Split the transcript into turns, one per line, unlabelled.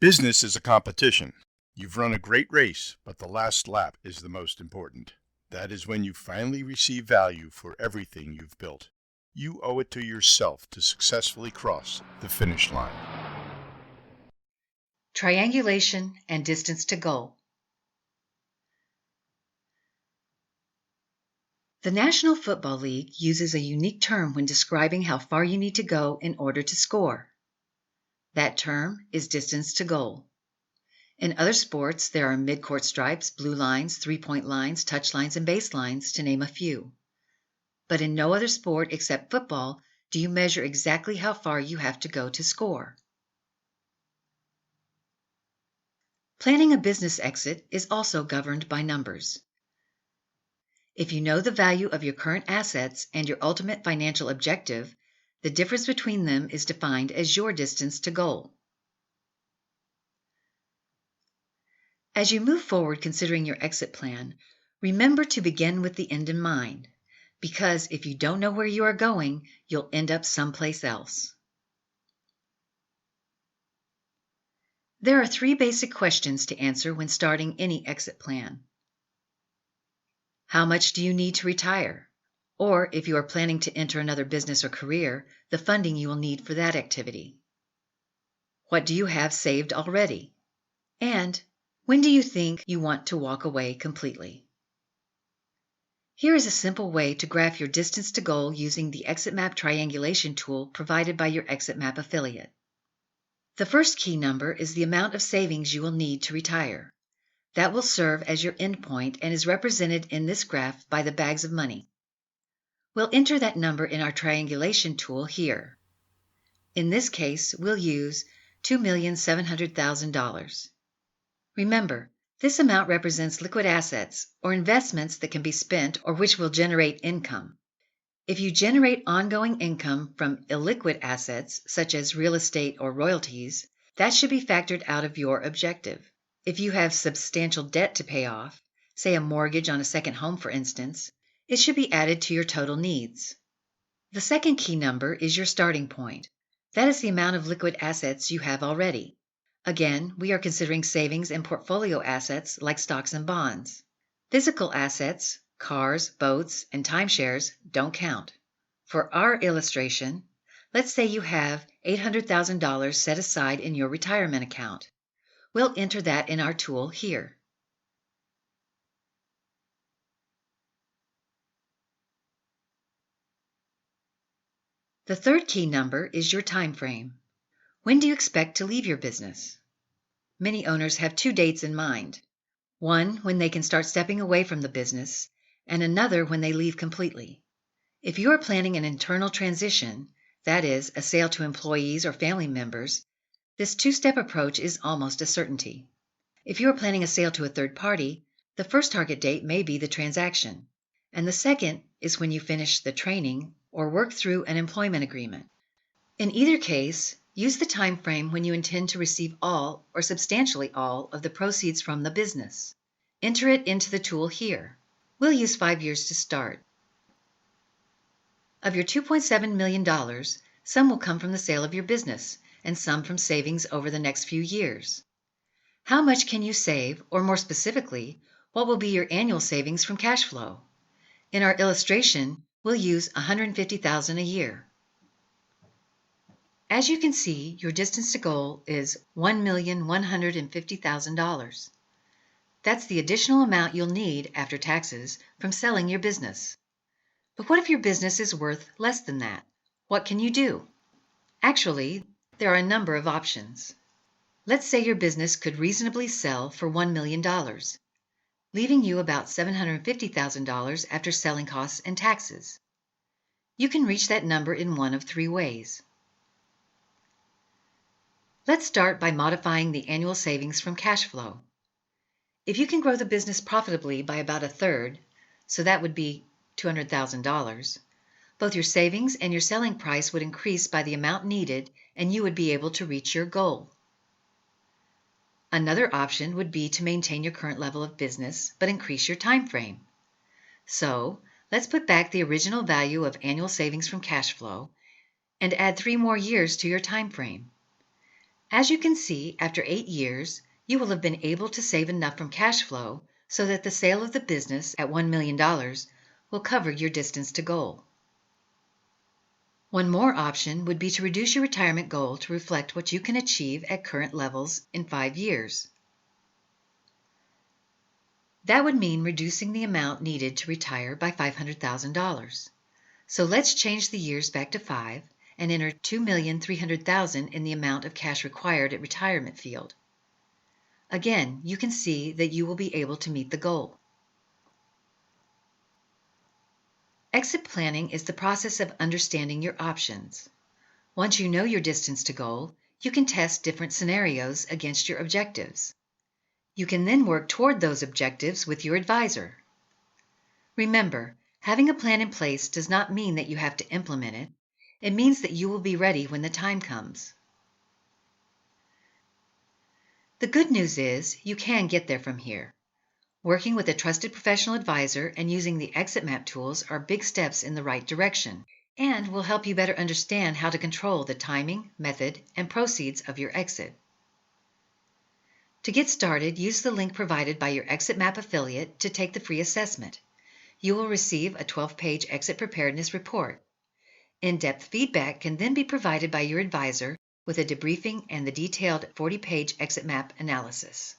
Business is a competition. You've run a great race, but the last lap is the most important. That is when you finally receive value for everything you've built. You owe it to yourself to successfully cross the finish line.
Triangulation and distance to goal. The National Football League uses a unique term when describing how far you need to go in order to score. That term is distance to goal. In other sports, there are midcourt stripes, blue lines, three-point lines, touch lines, and baselines, to name a few. But in no other sport except football do you measure exactly how far you have to go to score. Planning a business exit is also governed by numbers. If you know the value of your current assets and your ultimate financial objective, the difference between them is defined as your distance to goal. As you move forward considering your exit plan, remember to begin with the end in mind, because if you don't know where you are going, you'll end up someplace else. There are 3 basic questions to answer when starting any exit plan. How much do you need to retire? Or, if you are planning to enter another business or career, the funding you will need for that activity. What do you have saved already? And when do you think you want to walk away completely? Here is a simple way to graph your distance to goal using the ExitMap triangulation tool provided by your ExitMap affiliate. The first key number is the amount of savings you will need to retire. That will serve as your endpoint and is represented in this graph by the bags of money. We'll enter that number in our triangulation tool here. In this case, we'll use $2,700,000. Remember, this amount represents liquid assets or investments that can be spent or which will generate income. If you generate ongoing income from illiquid assets, such as real estate or royalties, that should be factored out of your objective. If you have substantial debt to pay off, say a mortgage on a second home for instance, it should be added to your total needs. The second key number is your starting point. That is the amount of liquid assets you have already. Again, we are considering savings and portfolio assets like stocks and bonds. Physical assets, cars, boats, and timeshares don't count. For our illustration, let's say you have $800,000 set aside in your retirement account. We'll enter that in our tool here. The third key number is your time frame. When do you expect to leave your business? Many owners have 2 dates in mind. One when they can start stepping away from the business, and another when they leave completely. If you are planning an internal transition, that is, a sale to employees or family members, this 2-step approach is almost a certainty. If you are planning a sale to a third party, the first target date may be the transaction, and the second is when you finish the training or work through an employment agreement. In either case, use the time frame when you intend to receive all or substantially all of the proceeds from the business. Enter it into the tool here. We'll use 5 years to start. Of your $2.7 million, some will come from the sale of your business and some from savings over the next few years. How much can you save, or more specifically, what will be your annual savings from cash flow? In our illustration, we'll use $150,000 a year. As you can see, your distance to goal is $1,150,000. That's the additional amount you'll need after taxes from selling your business. But what if your business is worth less than that? What can you do? Actually, there are a number of options. Let's say your business could reasonably sell for $1 million, leaving you about $750,000 after selling costs and taxes. You can reach that number in one of 3 ways. Let's start by modifying the annual savings from cash flow. If you can grow the business profitably by about 1/3, so that would be $200,000, both your savings and your selling price would increase by the amount needed and you would be able to reach your goal. Another option would be to maintain your current level of business but increase your time frame. So, let's put back the original value of annual savings from cash flow and add 3 more years to your time frame. As you can see, after 8 years, you will have been able to save enough from cash flow so that the sale of the business at $1 million will cover your distance to goal. One more option would be to reduce your retirement goal to reflect what you can achieve at current levels in 5 years. That would mean reducing the amount needed to retire by $500,000. So let's change the years back to 5 and enter $2,300,000 in the amount of cash required at retirement field. Again, you can see that you will be able to meet the goal. Exit planning is the process of understanding your options. Once you know your distance to goal, you can test different scenarios against your objectives. You can then work toward those objectives with your advisor. Remember, having a plan in place does not mean that you have to implement it. It means that you will be ready when the time comes. The good news is you can get there from here. Working with a trusted professional advisor and using the ExitMap tools are big steps in the right direction and will help you better understand how to control the timing, method, and proceeds of your exit. To get started, use the link provided by your ExitMap affiliate to take the free assessment. You will receive a 12-page exit preparedness report. In-depth feedback can then be provided by your advisor with a debriefing and the detailed 40-page ExitMap analysis.